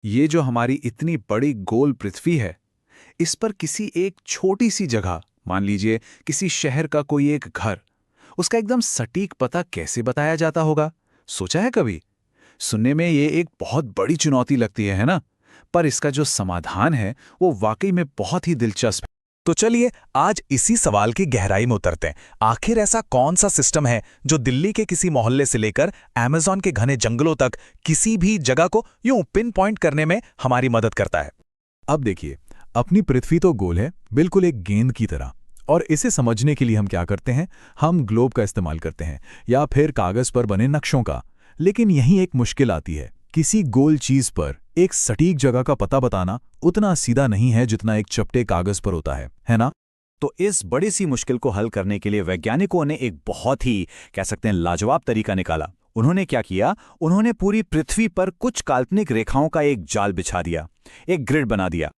ये जो हमारी इतनी बड़ी गोल पृथ्वी है, इस पर किसी एक छोटी सी जगह, मान लीजिए किसी शहर का कोई एक घर, उसका एकदम सटीक पता कैसे बताया जाता होगा? सोचा है कभी? सुनने में ये एक बहुत बड़ी चुनौती लगती है ना? पर इसका जो समाधान है, वो वाकई में बहुत ही दिलचस्प है। तो चलिए आज इसी सवाल की गहराई में उतरते हैं। आखिर ऐसा कौन सा सिस्टम है जो दिल्ली के किसी मोहल्ले से लेकर अमेज़न के घने जंगलों तक किसी भी जगह को यूं पिन पॉइंट करने में हमारी मदद करता है? अब देखिए, अपनी पृथ्वी तो गोल है, बिल्कुल एक गेंद की तरह। और इसे समझने के लिए हम क्या करते हैं? हम ग्लोब का इस्तेमाल करते हैं या फिर कागज पर बने नक्शों का। लेकिन यहीं एक मुश्किल आती है। किसी गोल चीज पर एक सटीक जगह का पता बताना उतना सीधा नहीं है जितना एक चपटे कागज पर होता है ना? तो इस बड़ी सी मुश्किल को हल करने के लिए वैज्ञानिकों ने एक बहुत ही कह सकते हैं लाजवाब तरीका निकाला। उन्होंने क्या किया? उन्होंने पूरी पृथ्वी पर कुछ काल्पनिक रेखाओं का एक जाल बिछा दिया, एक ग्रिड बना दिया।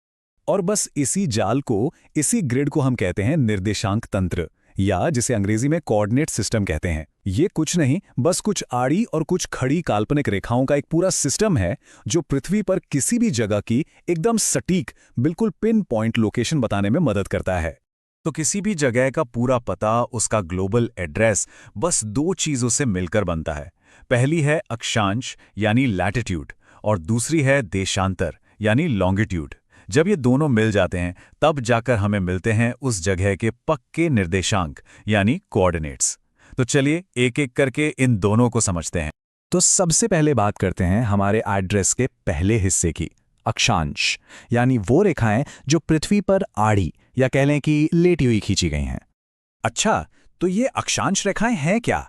और बस इसी जाल को, इसी ग्रिड को हम कहते हैं निर्देशांक तंत्र, या जिसे अंग्रेजी में कोऑर्डिनेट सिस्टम कहते हैं। ये कुछ नहीं, बस कुछ आड़ी और कुछ खड़ी काल्पनिक रेखाओं का एक पूरा सिस्टम है जो पृथ्वी पर किसी भी जगह की एकदम सटीक, बिल्कुल पिन पॉइंट लोकेशन बताने में मदद करता है। तो किसी भी जगह का पूरा पता, उसका ग्लोबल एड्रेस, बस दो चीजों से मिलकर बनता है। पहली है अक्षांश यानी लैटिट्यूड, और दूसरी है देशांतर यानी लॉन्गिट्यूड। जब ये दोनों मिल जाते हैं तब जाकर हमें मिलते हैं उस जगह के पक्के निर्देशांक यानी कोऑर्डिनेट्स। तो चलिए एक एक करके इन दोनों को समझते हैं। तो सबसे पहले बात करते हैं हमारे एड्रेस के पहले हिस्से की, अक्षांश, यानी वो रेखाएं जो पृथ्वी पर आड़ी या कह लें कि लेटी हुई खींची गई हैं। अच्छा, तो ये अक्षांश रेखाएं हैं क्या?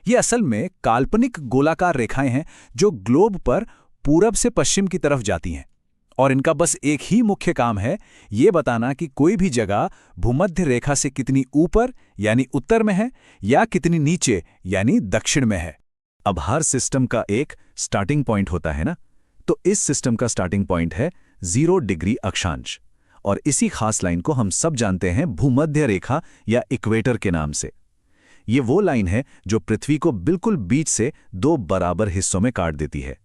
ये असल में काल्पनिक गोलाकार रेखाएं हैं जो ग्लोब पर पूरब से पश्चिम की तरफ जाती हैं। और इनका बस एक ही मुख्य काम है, ये बताना कि कोई भी जगह भूमध्य रेखा से कितनी ऊपर यानी उत्तर में है या कितनी नीचे यानी दक्षिण में है। अब हर सिस्टम का एक स्टार्टिंग पॉइंट होता है ना, तो इस सिस्टम का स्टार्टिंग पॉइंट है 0 डिग्री अक्षांश, और इसी खास लाइन को हम सब जानते हैं भूमध्य रेखा या इक्वेटर के नाम से। ये वो लाइन है जो पृथ्वी को बिल्कुल बीच से दो बराबर हिस्सों में काट देती है,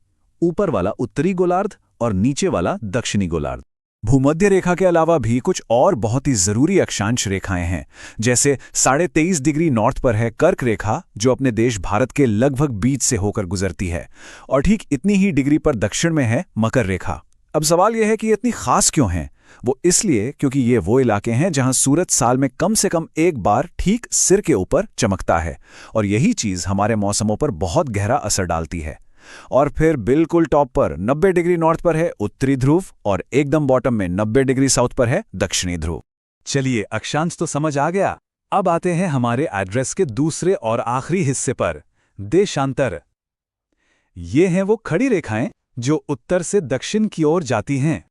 ऊपर वाला उत्तरी गोलार्ध और नीचे वाला दक्षिणी गोलार्ध। भूमध्य रेखा के अलावा भी कुछ और बहुत ही जरूरी अक्षांश रेखाएं हैं, जैसे 23.5 डिग्री नॉर्थ पर है कर्क रेखा जो अपने देश भारत के लगभग बीच से होकर गुजरती है, और ठीक इतनी ही डिग्री पर दक्षिण में है मकर रेखा। अब सवाल यह है कि ये इतनी खास क्यों हैं? वो इसलिए क्योंकि ये वो इलाके हैं जहां सूरज साल में कम से कम एक बार ठीक सिर के ऊपर चमकता है, और यही चीज हमारे मौसमों पर बहुत गहरा असर डालती है। और फिर बिल्कुल टॉप पर 90 डिग्री नॉर्थ पर है उत्तरी ध्रुव, और एकदम बॉटम में 90 डिग्री साउथ पर है दक्षिणी ध्रुव। चलिए, अक्षांश तो समझ आ गया। अब आते हैं हमारे एड्रेस के दूसरे और आखिरी हिस्से पर, देशांतर। ये हैं वो खड़ी रेखाएं जो उत्तर से दक्षिण की ओर जाती हैं।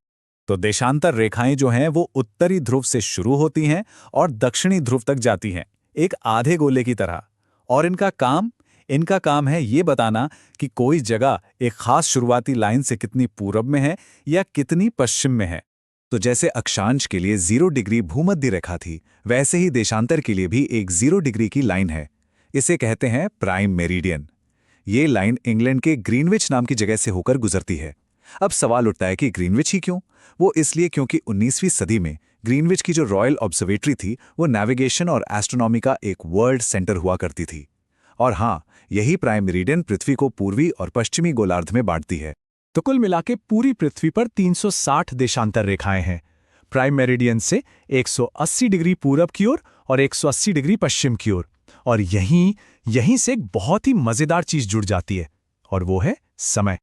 तो देशांतर रेखाएं जो हैं वो उत्तरी ध्रुव से शुरू होती हैं और दक्षिणी ध्रुव तक जाती हैं, एक आधे गोले की तरह। और इनका काम है ये बताना कि कोई जगह एक खास शुरुआती लाइन से कितनी पूरब में है या कितनी पश्चिम में है। तो जैसे अक्षांश के लिए 0 डिग्री भूमध्य रेखा थी, वैसे ही देशांतर के लिए भी एक 0 डिग्री की लाइन है। इसे कहते हैं प्राइम मेरिडियन। ये लाइन इंग्लैंड के ग्रीनविच नाम की जगह से होकर गुजरती है। अब सवाल उठता है कि ग्रीनविच ही क्यों? वो इसलिए क्योंकि 19वीं सदी में ग्रीनविच की जो रॉयल ऑब्जर्वेटरी थी वो नेविगेशन और एस्ट्रोनॉमी का एक वर्ल्ड सेंटर हुआ करती थी। और हाँ, यही प्राइम मेरिडियन पृथ्वी को पूर्वी और पश्चिमी गोलार्ध में बांटती है। तो कुल मिलाके पूरी पृथ्वी पर 360 देशांतर रेखाएं हैं, प्राइम मेरिडियन से 180 डिग्री पूरब की ओर और 180 डिग्री पश्चिम की ओर। और यहीं से एक बहुत ही मजेदार चीज जुड़ जाती है, और वो है समय।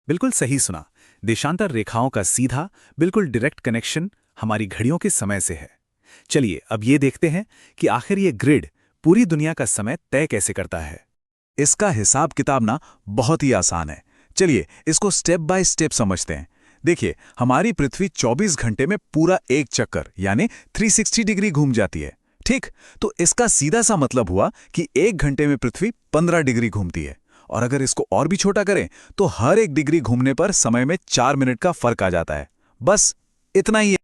बिल्कुल सही सुना। देशांतर रेखाओं का सीधा, बिल्कुल डायरेक्ट कनेक्शन हमारी घड़ियों के समय से है। चलिए अब ये देखते हैं कि आखिर ये ग्रिड पूरी दुनिया का समय तय कैसे करता है। इसका हिसाब किताब ना बहुत ही आसान है। चलिए इसको स्टेप बाय स्टेप समझते हैं। देखिए, हमारी पृथ्वी 24 घंटे में पूरा एक चक्कर यानी 360 डिग्री घूम जाती है, ठीक? तो इसका सीधा सा मतलब हुआ कि 1 घंटे में पृथ्वी 15 डिग्री घूमती है। और अगर इसको और भी छोटा करें तो हर 1 डिग्री घूमने पर समय में 4 मिनट का फर्क आ जाता है। बस इतना ही है।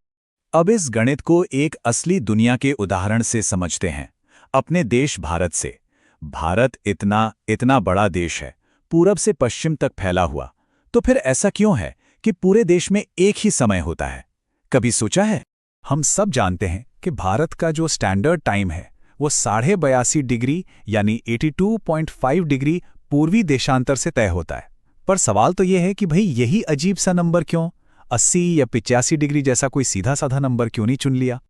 अब इस गणित को एक असली दुनिया के उदाहरण से समझते हैं, अपने देश भारत से। भारत इतना बड़ा देश है, पूरब से पश्चिम तक फैला हुआ। तो फिर ऐसा क्यों है कि पूरे देश में एक ही समय होता है? कभी सोचा है? हम सब जानते हैं कि भारत का जो स्टैंडर्ड टाइम है वो 82.5 डिग्री यानी 82.5 डिग्री पूर्वी देशांतर से तय होता है। पर सवाल तो ये है कि भाई यही अजीब सा नंबर क्यों 80 या 85 डिग्री जैसा कोई सीधा साधा नंबर क्यों नहीं चुन लिया?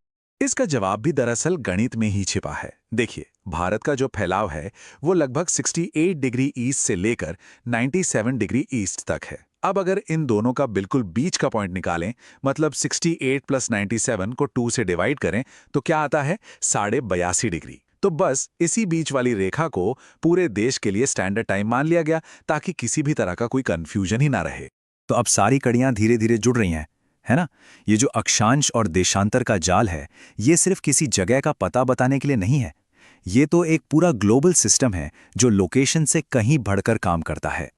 इसका जवाब भी दरअसल गणित में ही छिपा है। देखिए, भारत का जो फैलाव है वो लगभग 68 डिग्री ईस्ट से लेकर 97 डिग्री ईस्ट तक है। अब अगर इन दोनों का बिल्कुल बीच का पॉइंट निकालें, मतलब 68 + 97 को 2 से डिवाइड करें, तो क्या आता है? 82.5 डिग्री। तो बस इसी बीच वाली रेखा को पूरे देश के लिए स्टैंडर्ड टाइम मान लिया गया, ताकि किसी भी तरह का कोई कंफ्यूजन ही ना रहे। तो अब सारी कड़ियां धीरे धीरे जुड़ रही हैं, है ना? ये जो अक्षांश और देशांतर का जाल है, ये सिर्फ किसी जगह का पता बताने के लिए नहीं है। ये तो एक पूरा ग्लोबल सिस्टम है जो लोकेशन से कहीं बढ़कर काम करता है।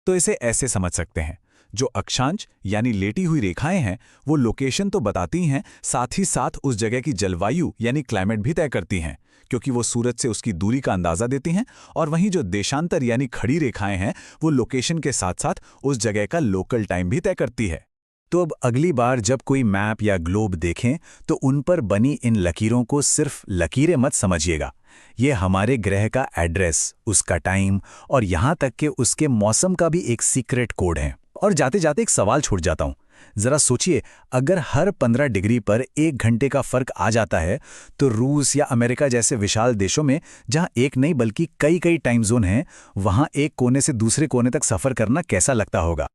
तो इसे ऐसे समझ सकते हैं, जो अक्षांश यानी लेटी हुई रेखाएं हैं वो लोकेशन तो बताती हैं, साथ ही साथ उस जगह की जलवायु यानी क्लाइमेट भी तय करती हैं, क्योंकि वो सूरज से उसकी दूरी का अंदाजा देती हैं। और वहीं जो देशांतर यानी खड़ी रेखाएं हैं वो लोकेशन के साथ साथ उस जगह का लोकल टाइम भी तय करती है। तो अब अगली बार जब कोई मैप या ग्लोब देखें तो उन पर बनी इन लकीरों को सिर्फ लकीरें मत समझिएगा। ये हमारे ग्रह का एड्रेस, उसका टाइम और यहाँ तक कि उसके मौसम का भी एक सीक्रेट कोड है। और जाते जाते एक सवाल छोड़ जाता हूँ, जरा सोचिए, अगर हर 15 डिग्री पर 1 घंटे का फर्क आ जाता है तो रूस या अमेरिका जैसे विशाल देशों में, जहां एक नहीं बल्कि कई कई टाइम जोन हैं, वहां एक कोने से दूसरे कोने तक सफर करना कैसा लगता होगा?